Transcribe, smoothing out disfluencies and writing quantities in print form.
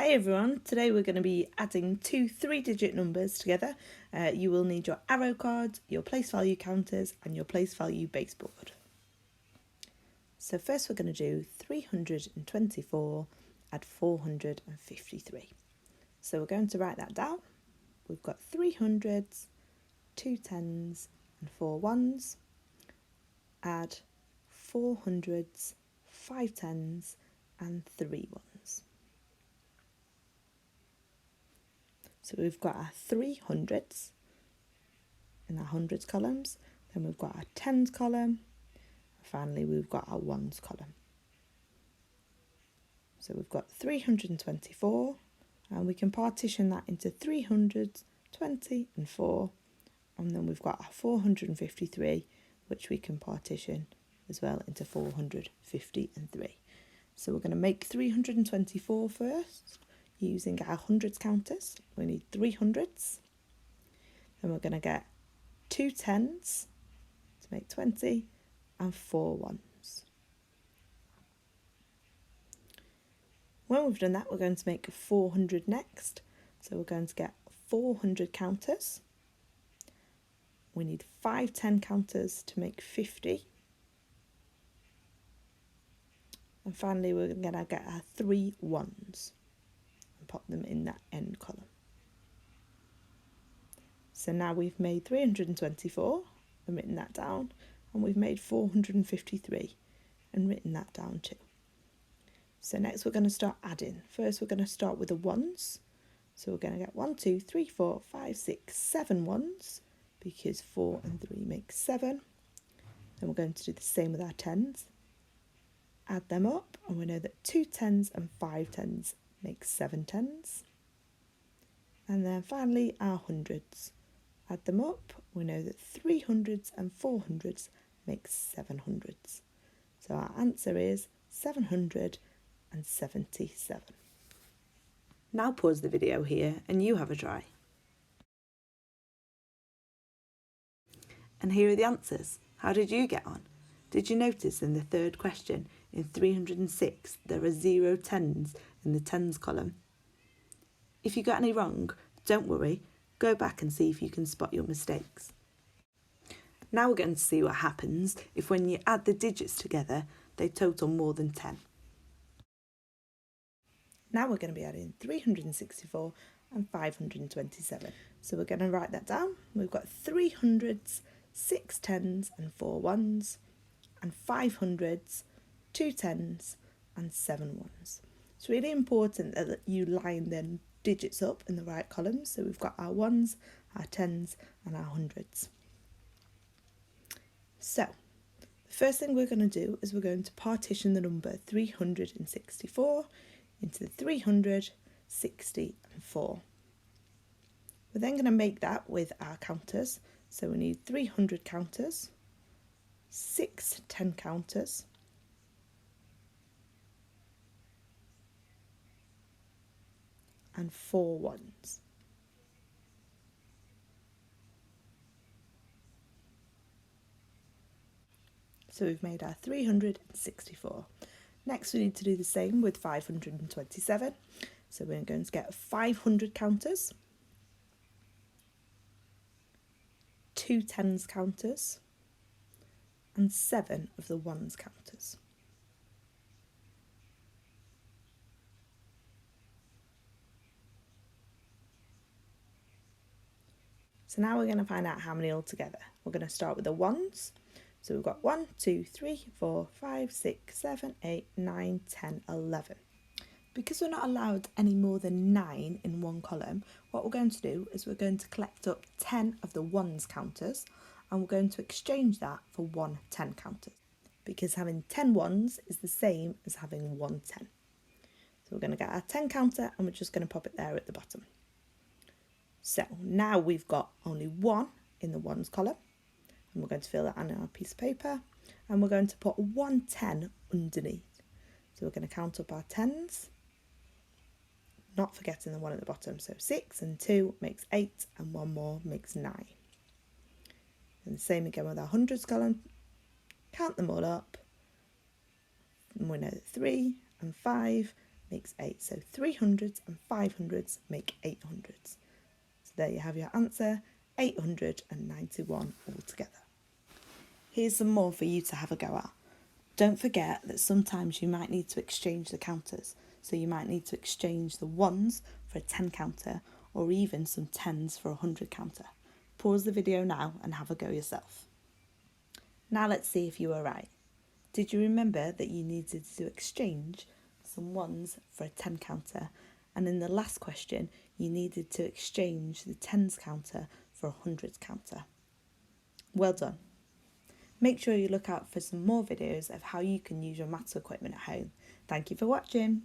Hi everyone, today we're going to be adding two 3-digit numbers together. You will need your arrow cards, your place value counters and your place value baseboard. So first we're going to do 324 add 453. So we're going to write that down. We've got 3 hundreds, 2 tens and 4 ones. Add 4 hundreds, 5 tens and 3 ones. So we've got our 3 hundreds in our hundreds columns, then we've got our tens column, and finally we've got our ones column. So we've got 324 and we can partition that into 300, 20 and 4, and then we've got our 453 which we can partition as well into 450 and 3. So we're going to make 324 first using our hundreds counters. We need 3 hundreds, then we're going to get 2 tens to make 20 and 4 ones. When we've done that, we're going to make 400 next. So we're going to get 400 counters. We need 5 10 counters to make 50. And finally, we're going to get our 3 ones and pop them in that end column. So now we've made 324 and written that down, and we've made 453 and written that down too. So next we're going to start adding. First we're going to start with the ones. So we're going to get 1, 2, 3, 4, 5, 6, 7 ones because 4 and 3 make 7. Then we're going to do the same with our tens. Add them up and we know that 2 tens and 5 tens make 7 tens. And then finally our hundreds. Add them up, we know that 3 hundreds and 4 hundreds make 7 hundreds. So our answer is 777. Now pause the video here and you have a try. And here are the answers. How did you get on? Did you notice in the third question in 306 there are 0 tens in the tens column? If you got any wrong, don't worry, go back and see if you can spot your mistakes. Now we're going to see what happens if when you add the digits together they total more than 10. Now we're going to be adding 364 and 527. So we're going to write that down. We've got 3 hundreds, 6 tens and 4 ones, and 5 hundreds, 2 tens and 7 ones. It's really important that you line the digits up in the right columns. So we've got our ones, our tens and our hundreds. So the first thing we're going to do is we're going to partition the number 364 into 300, 60 and 4. We're then going to make that with our counters. So we need 300 counters, 6 10 counters, and 4 ones. So we've made our 364. Next we need to do the same with 527. So we're going to get 500 counters, 2 tens counters, and 7 of the ones counters. So now we're going to find out how many altogether. We're going to start with the ones. So we've got 1, 2, 3, 4, 5, 6, 7, 8, 9, 10, 11. Because we're not allowed any more than 9 in one column, what we're going to do is we're going to collect up 10 of the ones counters and we're going to exchange that for 1 10 counter. Because having 10 ones is the same as having 1 10. So we're going to get our 10 counter and we're just going to pop it there at the bottom. So now we've got only 1 in the ones column. And we're going to fill that on our piece of paper and we're going to put 1 10 underneath. So we're going to count up our tens, not forgetting the 1 at the bottom. So 6 and 2 makes 8 and 1 more makes 9. And the same again with our hundreds column. Count them all up and we know that 3 and 5 makes 8. So 300s and 500s make 800s. So there you have your answer, 891 altogether. Here's some more for you to have a go at. Don't forget that sometimes you might need to exchange the counters. So you might need to exchange the 1s for a 10 counter or even some 10s for a 100 counter. Pause the video now and have a go yourself. Now let's see if you were right. Did you remember that you needed to exchange some 1s for a 10 counter, and in the last question you needed to exchange the 10s counter for a 100s counter? Well done. Make sure you look out for some more videos of how you can use your maths equipment at home. Thank you for watching.